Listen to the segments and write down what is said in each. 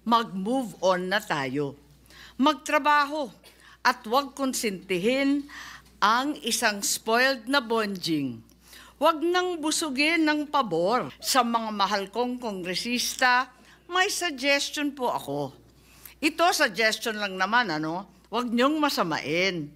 mag-move on na tayo. Magtrabaho at huwag konsintihin ang isang spoiled na bonjing. Huwag nang busugin ng pabor. Sa mga mahal kong kongresista, may suggestion po ako. Ito, suggestion lang naman, Huwag niyong masamain.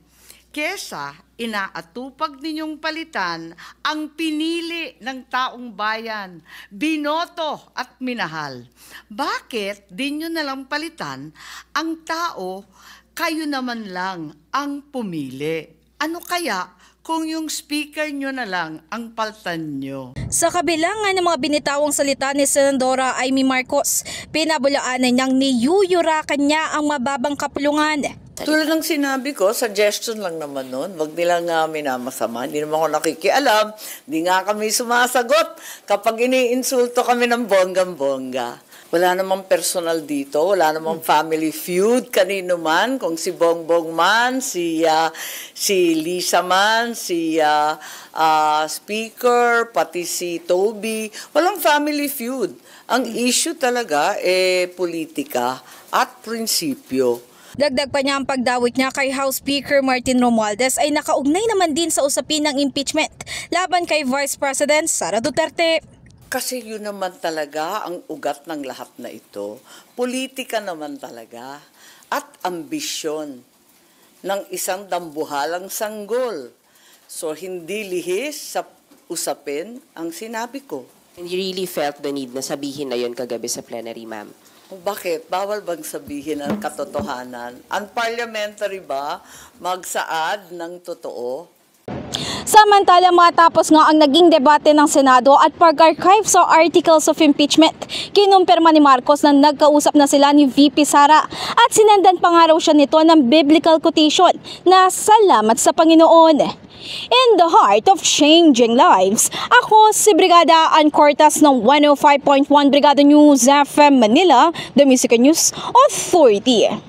Kesa inaatupag ninyong palitan ang pinili ng taong bayan, binoto at minahal. Bakit di nyo nalang palitan ang tao, kayo naman lang ang pumili? Ano kaya kung yung speaker nyo na lang ang paltan nyo? Sa kabilangan ng mga binitawang salita ni Senadora Amy Marcos, pinabulaanan niyang niyuyurakan niya ang mababang kapulungan. Tulad ng sinabi ko, suggestion lang naman nun. Wag nilang minamasama. Hindi naman ako nakikialam. Hindi nga kami sumasagot kapag iniinsulto kami ng bonggang-bongga. Wala namang personal dito. Wala namang family feud. Kanino man. Kung si Bongbong man, si Lisa man, si Speaker, pati si Toby. Walang family feud. Ang issue talaga politika at prinsipyo. Dagdag pa niya ang pagdawit niya kay House Speaker Martin Romualdez ay nakaugnay naman din sa usapin ng impeachment laban kay Vice President Sara Duterte. Kasi yun naman talaga ang ugat ng lahat na ito. Politika naman talaga at ambisyon ng isang dambuhalang sanggol. So hindi lihis sa usapin ang sinabi ko. And you really felt the need na sabihin na yun kagabi sa plenary, ma'am? Bakit? Bawal bang sabihin ang katotohanan? Unparliamentary ba magsaad ng totoo? Samantala matapos nga ang naging debate ng Senado at pag-archive sa articles of impeachment, kinumpirma ni Marcos na nagkausap na sila ni VP Sara at sinendan pa nga raw siya nito ng biblical quotation na salamat sa Panginoon. In the heart of changing lives, ako si Brigada Ann Cortas ng 105.1 Brigada News FM Manila, the Music News Authority.